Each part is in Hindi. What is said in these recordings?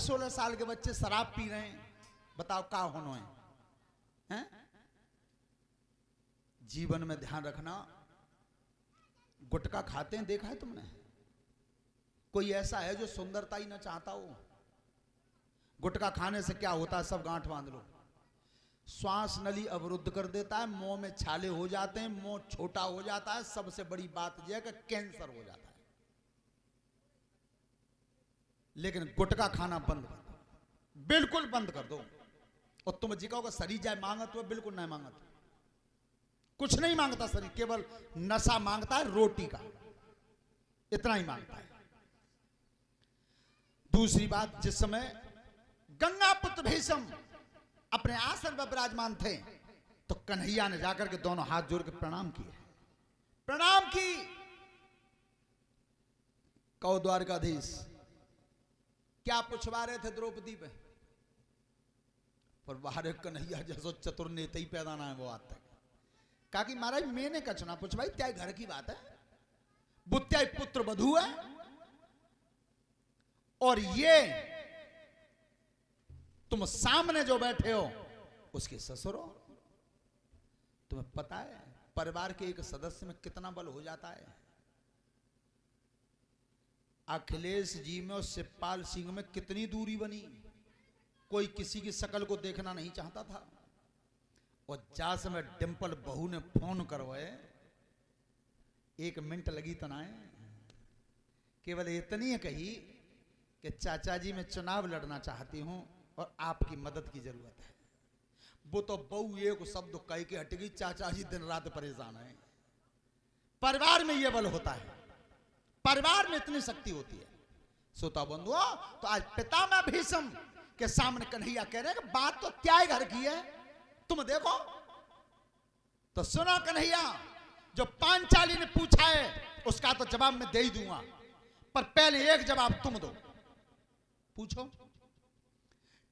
16 साल के बच्चे शराब पी रहे हैं, बताओ क्या होना है? जीवन में ध्यान रखना, गुटखा खाते हैं देखा है तुमने? कोई ऐसा है जो सुंदरता ही ना चाहता हो? गुटखा खाने से क्या होता है, सब गांठ बांध लो, श्वास नली अवरुद्ध कर देता है, मुंह में छाले हो जाते हैं, मुंह छोटा हो जाता है, सबसे बड़ी बात यह है कि कैंसर हो जाता है। लेकिन गुटखा खाना बंद कर दो, बिल्कुल बंद कर दो। और तुम जी कहोगे शरीर जाए मांगत हुआ, बिल्कुल नहीं मांगत, कुछ नहीं मांगता शरीर, केवल नशा मांगता है, रोटी का, इतना ही मांगता है। दूसरी बात, जिस समय गंगा पुत्र भीष्म अपने आसन पर विराजमान थे तो कन्हैया ने जाकर के दोनों हाथ जोड़ के प्रणाम किए, प्रणाम की। कहो द्वारकाधीश क्या पूछवा रहे थे द्रौपदी पे? पर बाहर कन्हैया जैसो चतुर नेता ही पैदा ना है वो आता है, कहा कि महाराज मैंने कचना पूछवाई, त्या घर की बात है, बुत्या पुत्र बधू है और ये तुम सामने जो बैठे हो उसके ससुर हो। तुम्हें पता है परिवार के एक सदस्य में कितना बल हो जाता है? अखिलेश जी में और शिवपाल सिंह में कितनी दूरी बनी, कोई किसी की शकल को देखना नहीं चाहता था। और जा समय डिंपल बहू ने फोन करवाए, 1 मिनट लगी तो ना, केवल इतनी कही कि चाचा जी मैं चुनाव लड़ना चाहती हूं और आपकी मदद की जरूरत है। वो तो बहू एक शब्द कह के हट गई, चाचा जी दिन रात परेशान है। परिवार में यह बल होता है, परिवार में इतनी शक्ति होती है। श्रोता बंधुओं, तो आज पितामह भीष्म के सामने कन्हैया कह रहे हैं कि बात तो त्याग घर की है, तुम देखो। तो सुनो कन्हैया, जो पांचाली ने पूछा है उसका तो जवाब मैं दे ही दूंगा, पर पहले एक जवाब तुम दो। पूछो,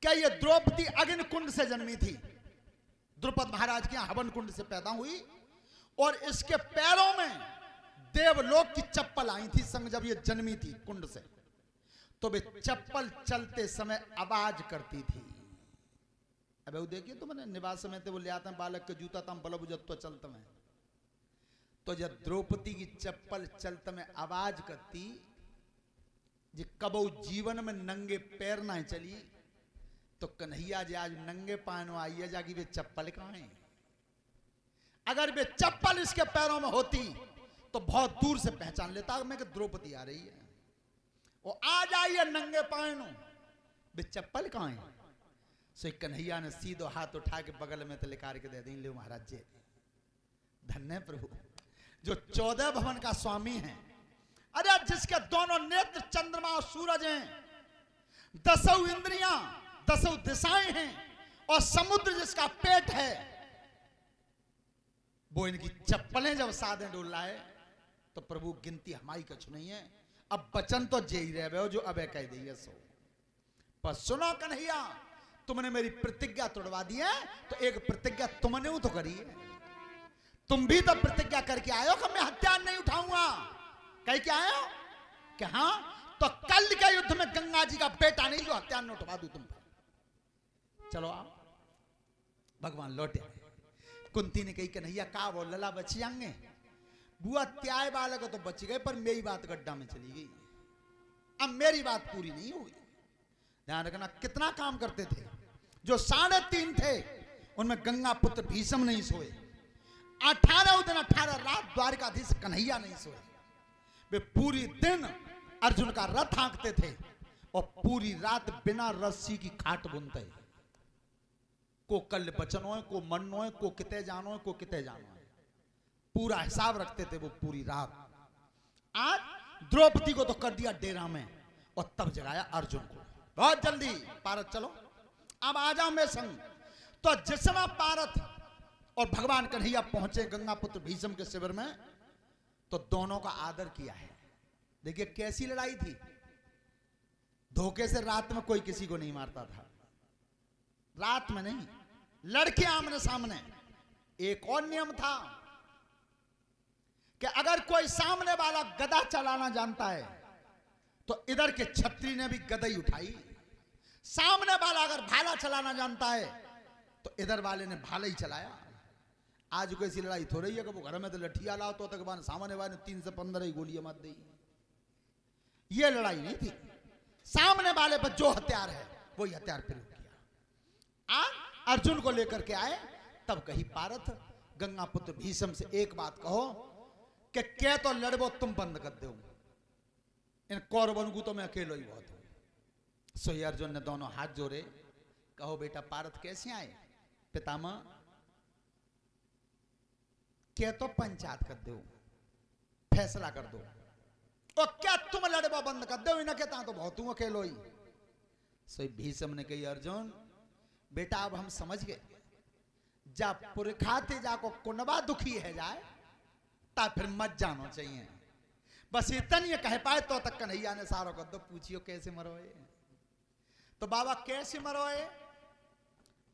क्या ये द्रौपदी अग्नि कुंड से जन्मी थी? द्रुपद महाराज के यहां हवन कुंड से पैदा हुई और इसके पैरों में देवलोक की चप्पल आई थी संग, जब ये जन्मी थी कुंड से, तो वे चप्पल चलते समय आवाज करती थी। अब वो देखिए तुमने निवास में थे, वो ले आते हैं बालक के जूता तम बल बुझत चलत में, तो जब द्रौपदी की चप्पल चलते में आवाज करती, जी कबो जीवन में नंगे पैर ना चली, तो कन्हैया जी आज नंगे पानो आइए जाके वे चप्पल कहां है? अगर वे चप्पल इसके पैरों में होती तो बहुत दूर से पहचान लेता मैं कि द्रौपदी आ रही है। वो आ जाइए नंगे पानो, वे चप्पल कहां है? सो कन्हैया ने सीधो हाथ उठा के बगल में तलिकार के दे दी, ले महाराज जी, धन्य प्रभु, जो 14 भवन का स्वामी है, अरे जिसके दोनों नेत्र चंद्रमा और सूरज हैं, 10 इंद्रियां 10 दिशाएं हैं और समुद्र जिसका पेट है, वो इनकी चप्पलें जब साधे डोल रहा है तो प्रभु गिनती हमारी कछु नहीं है। अब बचन तो जे ही रहे हो जो अब कह दी सो। पर सुनो कन्हैया, तुमने मेरी प्रतिज्ञा तोड़वा दी है, तो एक प्रतिज्ञा तुमने तो करी है। तुम भी तो प्रतिज्ञा करके आयो कि मैं हथियार नहीं उठाऊंगा, कह के आयो कि हाँ, तो कल के युद्ध में गंगा जी का बेटा नहीं जो हथियार न उठवा दूं तुम पर। चलो आओ, भगवान लौटे। कुंती ने कही कन्हैया का वो लला बची आएंगे, बुआ त्याय बालक तो बच गए, पर मेरी बात गड्ढा में चली गई, अब मेरी बात पूरी नहीं हुई। ध्यान रखना, कितना काम करते थे, जो 3.5 थे उनमें गंगा पुत्र भीष्म नहीं सोए, 18 दिन 18 रात द्वारकाधीश कन्हैया नहीं सोए। वे पूरी दिन अर्जुन का रथ हाँकते थे और पूरी रात बिना रस्सी की खाट बुनते, को कल बचनो है, को मनो है, को किते जानो है, को किते जानो है, पूरा हिसाब रखते थे वो पूरी रात। आज द्रौपदी को तो कर दिया डेरा में और तब जगाया अर्जुन को, बहुत जल्दी पारत चलो, अब आ जाओ मेरे संग। तो जिसमें पारत और भगवान कन्हैया पहुंचे गंगा पुत्र भीष्म के शिविर में, तो दोनों का आदर किया है। देखिए कैसी लड़ाई थी, धोखे से रात में कोई किसी को नहीं मारता था, रात में नहीं, लड़के आमने सामने। एक और नियम था कि अगर कोई सामने वाला गदा चलाना जानता है तो इधर के छत्री ने भी गदा ही उठाई, सामने वाला अगर भाला चलाना जानता है तो इधर वाले ने भाला ही चलाया। आज कोई ऐसी लड़ाई थोड़ी है कि वो घर में तो लठिया लाओ तो तक बाद सामने वाले ने 3 से 15 ही गोलियां मार दी। ये लड़ाई नहीं थी, सामने वाले पर जो हथियार है वही हथियार प्रयोग किया। अर्जुन को लेकर के आए, तब कही पारथ गंगा पुत्र भीष्म से एक बात कहो कि क्या तो लड़बो तुम बंद कर दो, इन कौरवों को तो मैं अकेलो ही बहुत हूं। सो अर्जुन ने दोनों हाथ जोड़े, कहो बेटा पारथ कैसे आए? पितामह क्या तो पंचायत कर दो, फैसला कर दो, और क्या तुम लड़बो बंद कर दो, इन्हें कहता तो बहुत हूं अकेलो ही। सो भीष्म ने कही अर्जुन बेटा अब हम समझ गए, जब पुरखाते जाको कुनबा दुखी है जाए तब फिर मत जानो चाहिए। बस इतना ही कह पाए तो तक कन्हैया ने सारो कर दो, पूछियो कैसे मरोए? तो बाबा कैसे मरोए?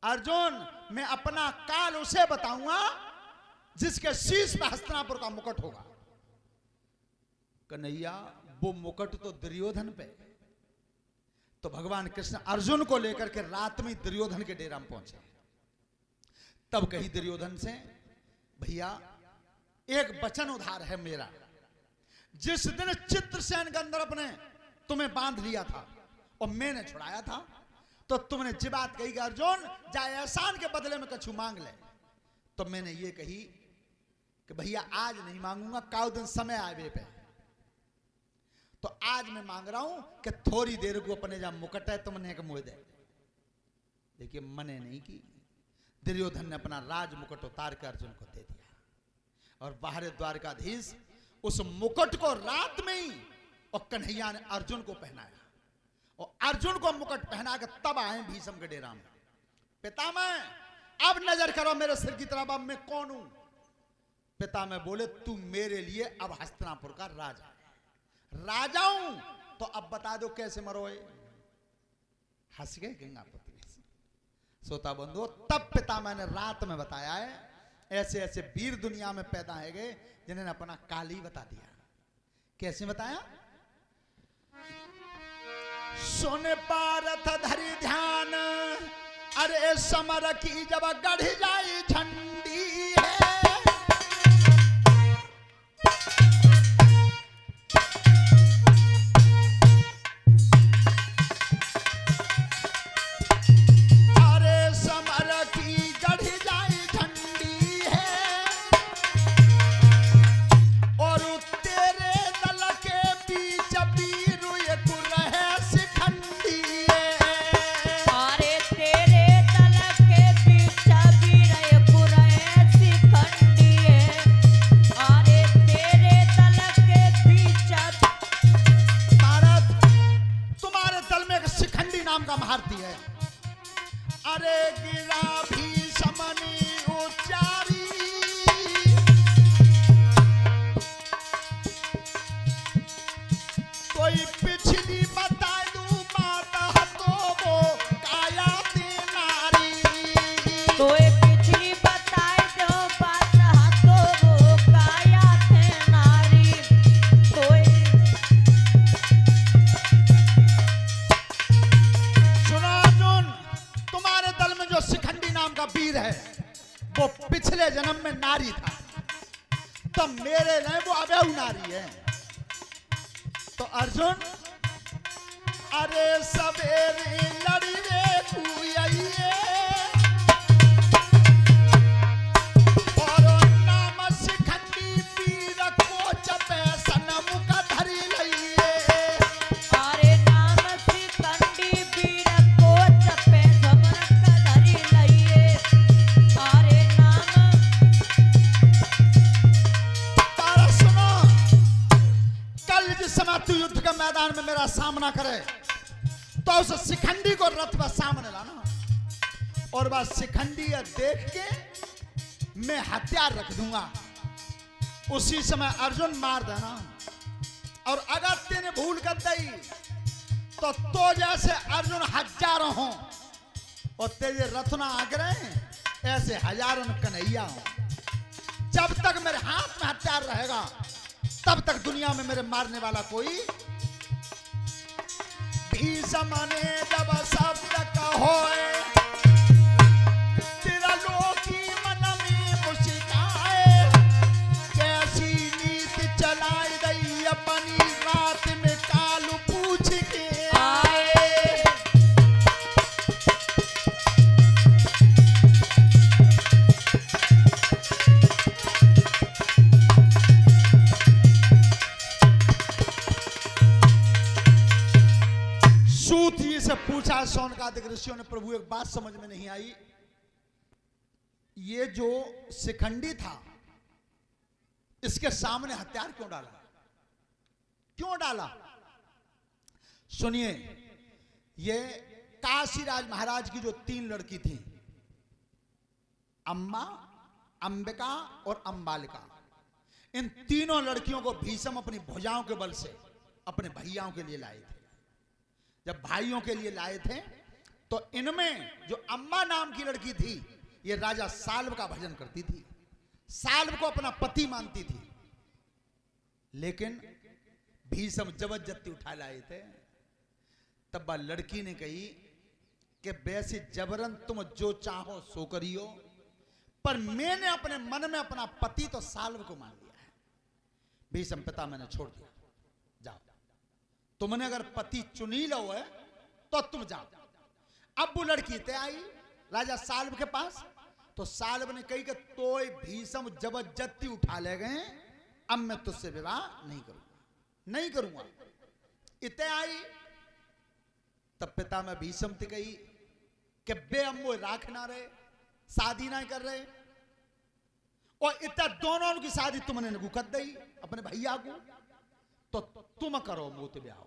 अर्जुन मैं अपना काल उसे बताऊंगा जिसके शीश में हस्तिनापुर का मुकुट होगा। कन्हैया वो मुकुट तो दुर्योधन पे। तो भगवान कृष्ण अर्जुन को लेकर के रात में दुर्योधन के डेरा में पहुंचे। तब कही दुर्योधन से भैया एक वचन उधार है मेरा, जिस दिन चित्रसेन गंधर्व ने तुम्हें बांध लिया था और मैंने छुड़ाया था, तो तुमने जी बात कही कि अर्जुन जाए एहसान के बदले में कछु मांग ले। तो मैंने ये कही कि भैया आज नहीं मांगूंगा, काउ दिन समय आवे पे। तो आज मैं मांग रहा हूं कि थोड़ी देर को अपने जहां मुकुट है तुमने एक मुझे दे। देखिए मने नहीं की, दुर्योधन ने अपना राज मुकुट उतार कर अर्जुन को दे दिया और बाहर द्वारकाधीश उस मुकुट को रात में ही और कन्हैया ने अर्जुन को पहनाया और अर्जुन को मुकुट पहना कर तब आए भीष्म के डेरा में। पितामह अब नजर करो मेरे सिर की तरफ, अब मैं कौन हूं? पितामह बोले तू मेरे लिए अब हस्तिनापुर का राजा है। राजा हूं तो अब बता दो कैसे मरोए? हंस गए गंगापति। सोता बंधु तब पितामह ने रात में बताया है, ऐसे ऐसे वीर दुनिया में पैदा है गए जिन्होंने अपना काल ही बता दिया। कैसे बताया? सुन पारथ धरि ध्यान, अरे समर की जब गढ़ जाई झंडी है, जन्म में नारी था तो मेरे लिए वो अबेहू नारी है। तो अर्जुन अरे सवेरे लड़ी रे कुइये और नाम शिखंडी पीर को चपे सनम का धरी लइए। अरे नाम शिखंडी पीर को चपे सनम का धरी लइए। अरे तारा सुनो, कल जिस समय तू युद्ध के मैदान में मेरा सामना करे तो उस शिखंडी को रथ पर सामने लाना और बस शिखंडी देख के मैं हथियार रख दूंगा, उसी समय अर्जुन मार देना। और अगर तेने भूल कर दी तो जैसे अर्जुन हजारों हो और तेरे रथ ना आगरे ऐसे हजारों कन्हैया हो। जब तक मेरे हाथ में हथियार रहेगा तब तक दुनिया में मेरे मारने वाला कोई। भीष्म ने जब शब्द पूछा शौनकादिक ऋषियों ने, प्रभु एक बात समझ में नहीं आई, ये जो शिखंडी था इसके सामने हथियार क्यों डाला, क्यों डाला? सुनिए, ये काशीराज महाराज की जो 3 लड़की थी, अम्मा, अंबिका और अंबालिका, इन तीनों लड़कियों को भीष्म अपनी भुजाओं के बल से अपने भैयाओं के लिए लाए थे। जब भाइयों के लिए लाए थे तो इनमें जो अम्मा नाम की लड़की थी, ये राजा साल्व का भजन करती थी, साल्व को अपना पति मानती थी। लेकिन भीष्म जबरदस्ती उठा लाए थे। तब वह लड़की ने कही कि वैसे जबरन तुम जो चाहो सो करियो, पर मैंने अपने मन में अपना पति तो साल्व को मान लिया है। भीष्म, पिता मैंने छोड़ दिया, जाओ, तुमने अगर पति चुनी लो है तो तुम जाओ। अब वो लड़की ते आई राजा साल्व के पास, तो साल्व ने कही कि तो भीष्म जबरदस्ती उठा ले गए, अब मैं तुझसे विवाह नहीं करूंगा, नहीं करूंगा। इतने आई तब पिता में भीष्म ते कही कि बे हम वो राख ना रहे, शादी ना कर रहे, और इतना दोनों की शादी तुमने गुकत दी अपने भैया को, तो तुम करो मोते ब्याह।